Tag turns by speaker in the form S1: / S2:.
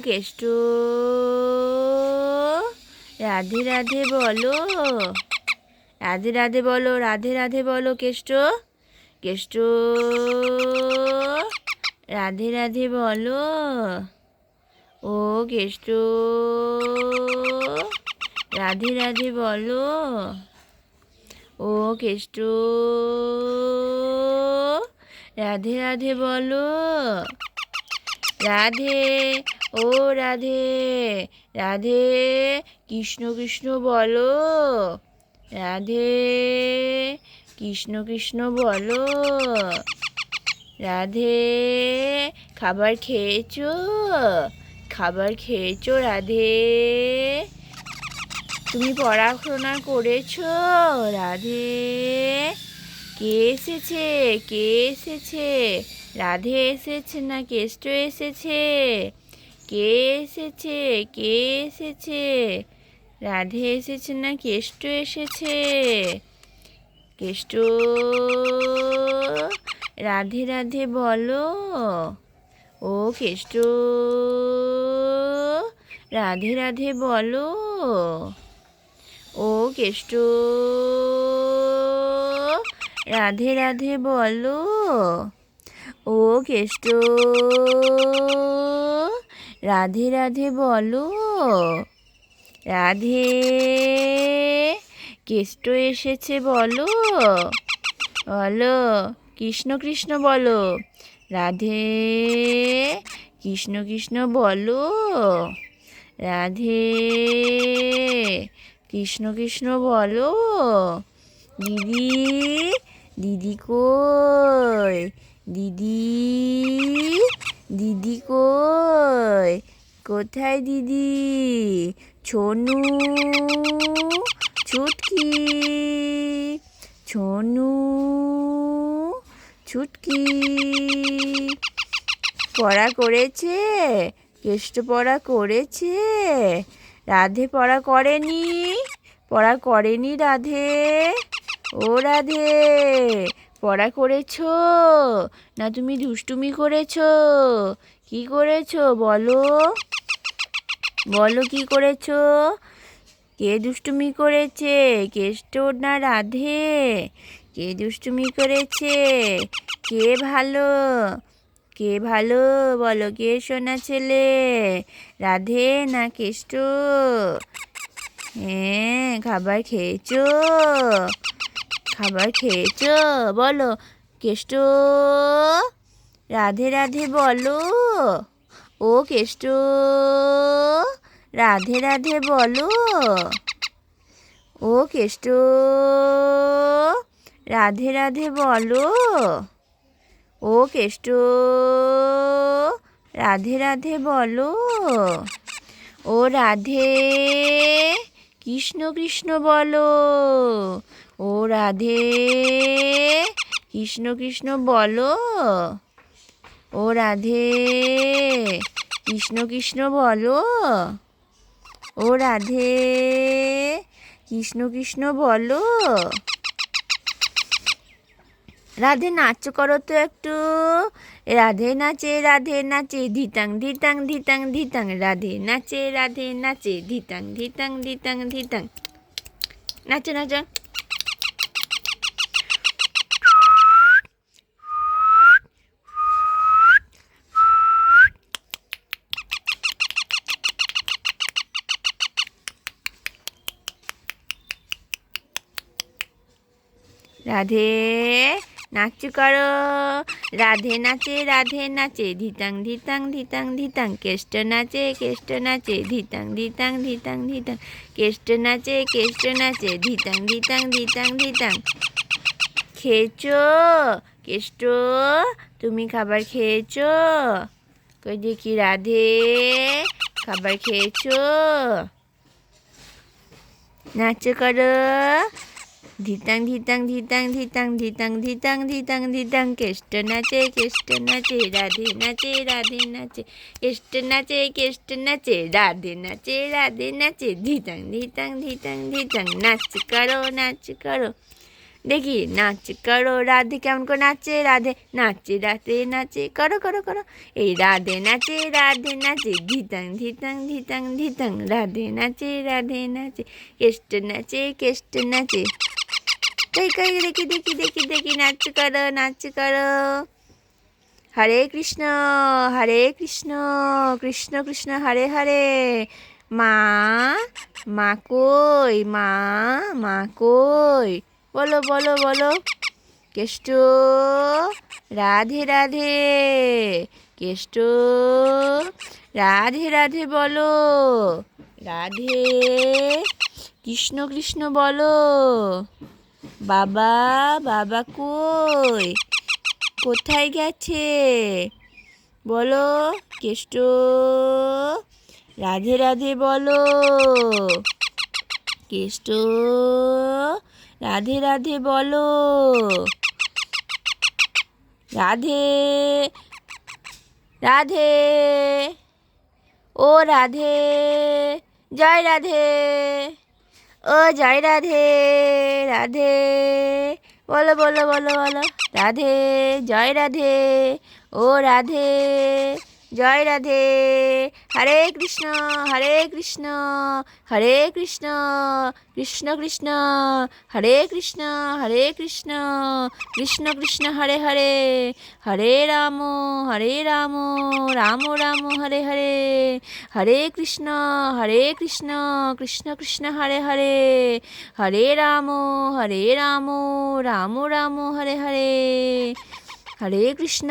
S1: কেষ্ট, রাধে রাধে বলো, রাধে রাধে বলো, রাধে রাধে বলো কেষ্ট, কেষ্ট, রাধে রাধে বলো। ও কেষ্ট, রাধে রাধে বলো। ও কেষ্ট, রাধে রাধে বলো। রাধে, ও রাধে, রাধে কৃষ্ণ কৃষ্ণ বলো। রাধে কৃষ্ণ কৃষ্ণ বলো। রাধে খাবার খেয়েছো, খাবার খেয়েছো রাধে? তুমি পড়াশোনা করেছো রাধে? কে এসেছে, কে এসেছে? রাধে এসেছে না কেষ্ট এসেছে? কে এসেছে, কে এসেছে? রাধে এসেছে না কেষ্ট এসেছে? কেষ্ট, রাধে রাধে বলো। ও কেষ্ট, রাধে রাধে বলো। ও কেষ্ট, রাধে রাধে বলো। ও কেষ্ট, রাধে রাধে বলো। রাধে কেষ্ট এসেছে বলো, বলো কৃষ্ণ কৃষ্ণ বলো। রাধে কৃষ্ণ কৃষ্ণ বলো। রাধে কৃষ্ণ কৃষ্ণ বলো। দিদি, দিদি কই? দিদি, দিদি কই? কোথায় দিদি? ছোনু, ছুটকি, ছোনু, ছুটকি। পড়া করেছে? কেষ্ট পড়া করেছে? রাধে পড়া করেনি? পড়া করেনি রাধে? ও রাধে, পড়া করেছো না তুমি দুষ্টুমি করেছো? কি করেছো বলো, বলো কি করেছো? কে দুষ্টুমি করেছে, কেষ্ট না রাধে? কে দুষ্টুমি করেছে? কে ভালো, কে ভালো বলো? কে সোনা ছেলে, রাধে না কেষ্ট? হ্যাঁ, খাবার খেয়েছো, খাবার খেয়েছো বলো। কেষ্ট, রাধে রাধে বলো। ও কেষ্ট, রাধে রাধে বলো। ও কেষ্ট, রাধে রাধে বলো। ও কেষ্ট, রাধে রাধে বলো। ও রাধে কৃষ্ণ কৃষ্ণ বলো। ও রাধে কৃষ্ণ কৃষ্ণ বলো। ও রাধে কৃষ্ণ কৃষ্ণ বলো। ও রাধে কৃষ্ণ কৃষ্ণ বলো। রাধে নাচ করো তো একটু। রাধে নাচে, রাধে নাচে, ধিতাং ধিতাং ধিতাং ধিতাং। রাধে নাচে, রাধে নাচে, ধিতাং ধিতাং ধিতাং ধিতাং। নাচো নাচো। রাধে নাচ করো। রাধে নাচে, রাধে নাচে, ধিতাং ধিতাং ধিতাং ধিতাং। কেষ্ট নাচে, কেষ্ট নাচে, ধিতাং ধিতাং ধিতাং ধিতাং। কেষ্ট নাচে, কেষ্ট নাচে, ধিতাং ধিতাং ধিতাং ধিতাং। খেয়েছো কেষ্ট? তুমি খাবার খেয়েছো? কই দেখি রাধে, খাবার খেয়েছো? নাচ করো। ধিতাং ধিতাং ধিতাং ধিতাং ধিতাং ধিতাং ধিতাং ধিতাং। কেষ্ট নাচে, কেষ্ট নাচে, রাধে নাচে, রাধে নাচে, কেষ্ট নাচে, কেষ্ট নাচে, রাধে নাচে, রাধে নাচে, ধিতাং ধিতাং ধিতাং ধিতাং। নাচ করো, নাচ করো, দেখি নাচ করো রাধে কেমন করে নাচে রাধে নাচে রাধে নাচে করো করো করো এই রাধে নাচে ধিতাং ধিতাং ধিতাং ধিতাং রাধে নাচে কেষ্ট নাচে কই কই দেখি দেখি দেখি দেখি নাচ করো হরে কৃষ্ণ কৃষ্ণ কৃষ্ণ হরে হরে মা মা কই মা কই বলো বলো বলো কেষ্ট রাধে রাধে কেষ্ট রাধে রাধে বলো রাধে কৃষ্ণ কৃষ্ণ বলো বাবা বাবা কই কোথায় গেছে বলো কেষ্ট রাধে রাধে বলো কেষ্ট রাধে রাধে বলো রাধে রাধে ও রাধে জয় রাধে ও জয় রাধে রাধে বলো বলো বলো বলো রাধে জয় রাধে ও রাধে জয় রাধে হরে কৃষ্ণ কৃষ্ণ কৃষ্ণ হরে কৃষ্ণ কৃষ্ণ কৃষ্ণ হরে হরে হরে রাম রাম রাম হরে হরে হরে কৃষ্ণ কৃষ্ণ কৃষ্ণ হরে হরে হরে রাম রাম রাম হরে হরে হরে কৃষ্ণ